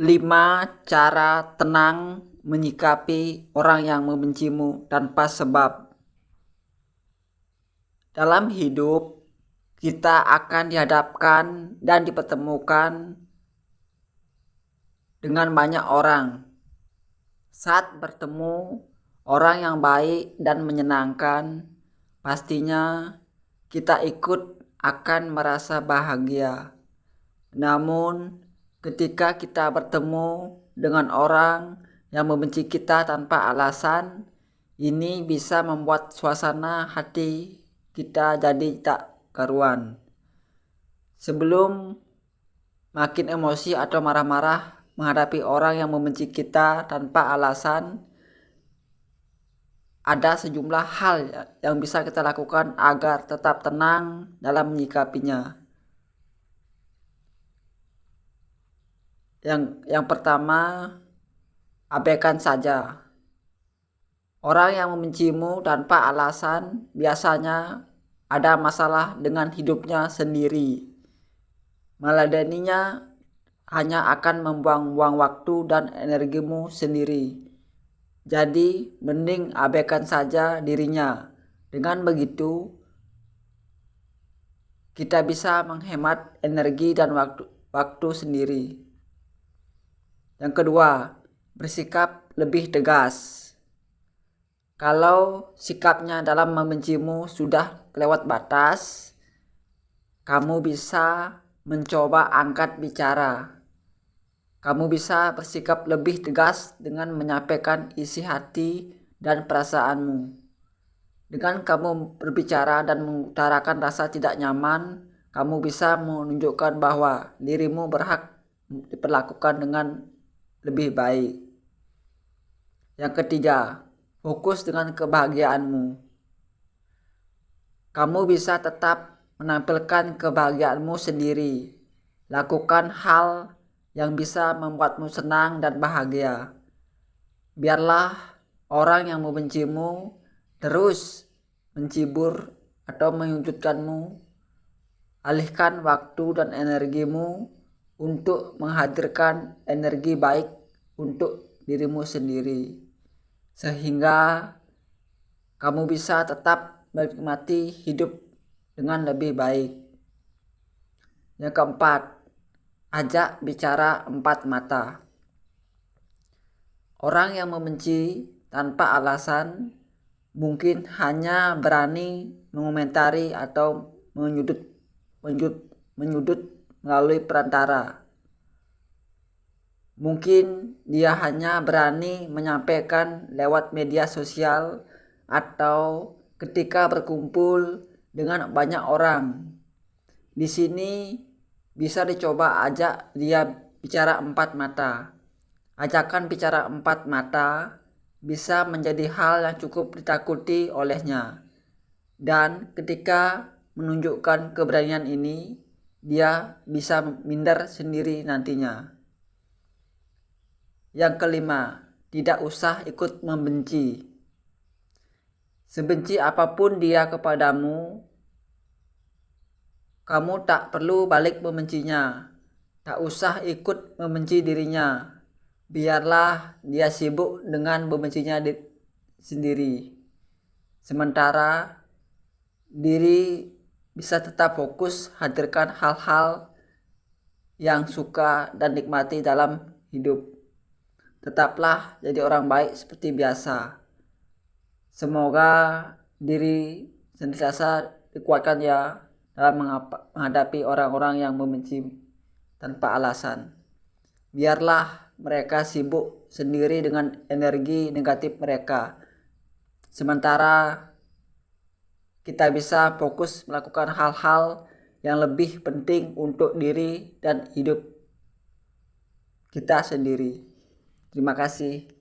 5 cara tenang menyikapi orang yang membencimu tanpa sebab. Dalam hidup, kita akan dihadapkan dan dipertemukan dengan banyak orang. Saat bertemu orang yang baik dan menyenangkan, pastinya kita ikut akan merasa bahagia. Namun, ketika kita bertemu dengan orang yang membenci kita tanpa alasan, ini bisa membuat suasana hati kita jadi tak karuan. Sebelum makin emosi atau marah-marah menghadapi orang yang membenci kita tanpa alasan, ada sejumlah hal yang bisa kita lakukan agar tetap tenang dalam menyikapinya. Yang pertama, abaikan saja. Orang yang membencimu tanpa alasan biasanya ada masalah dengan hidupnya sendiri. Meladeninya hanya akan membuang-buang waktu dan energimu sendiri. Jadi, mending abaikan saja dirinya. Dengan begitu, kita bisa menghemat energi dan waktu sendiri. Yang kedua, bersikap lebih tegas. Kalau sikapnya dalam membencimu sudah kelewat batas, kamu bisa mencoba angkat bicara. Kamu bisa bersikap lebih tegas dengan menyampaikan isi hati dan perasaanmu. Dengan kamu berbicara dan mengutarakan rasa tidak nyaman, kamu bisa menunjukkan bahwa dirimu berhak diperlakukan dengan lebih baik. Yang ketiga, fokus dengan kebahagiaanmu. Kamu bisa tetap menampilkan kebahagiaanmu sendiri. Lakukan hal yang bisa membuatmu senang dan bahagia. Biarlah orang yang membencimu terus mencibur atau menyudutkanmu. Alihkan waktu dan energimu untuk menghadirkan energi baik untuk dirimu sendiri, sehingga kamu bisa tetap menikmati hidup dengan lebih baik. Yang keempat, ajak bicara empat mata. Orang yang membenci tanpa alasan mungkin hanya berani mengomentari atau menyudut melalui perantara. Mungkin dia hanya berani menyampaikan lewat media sosial atau ketika berkumpul dengan banyak orang. Di sini bisa dicoba ajak dia bicara empat mata. Ajakan bicara empat mata bisa menjadi hal yang cukup ditakuti olehnya. Dan ketika menunjukkan keberanian ini, dia bisa minder sendiri nantinya. Yang kelima, tidak usah ikut membenci. Sebenci apapun dia kepadamu, kamu tak perlu balik membencinya. Tak usah ikut membenci dirinya. Biarlah dia sibuk dengan membencinya sendiri. Sementara diri bisa tetap fokus hadirkan hal-hal yang suka dan nikmati dalam hidup. Tetaplah jadi orang baik seperti biasa. Semoga diri senantiasa dikuatkan ya dalam menghadapi orang-orang yang membenci tanpa alasan. Biarlah mereka sibuk sendiri dengan energi negatif mereka. Sementara kita bisa fokus melakukan hal-hal yang lebih penting untuk diri dan hidup kita sendiri. Terima kasih.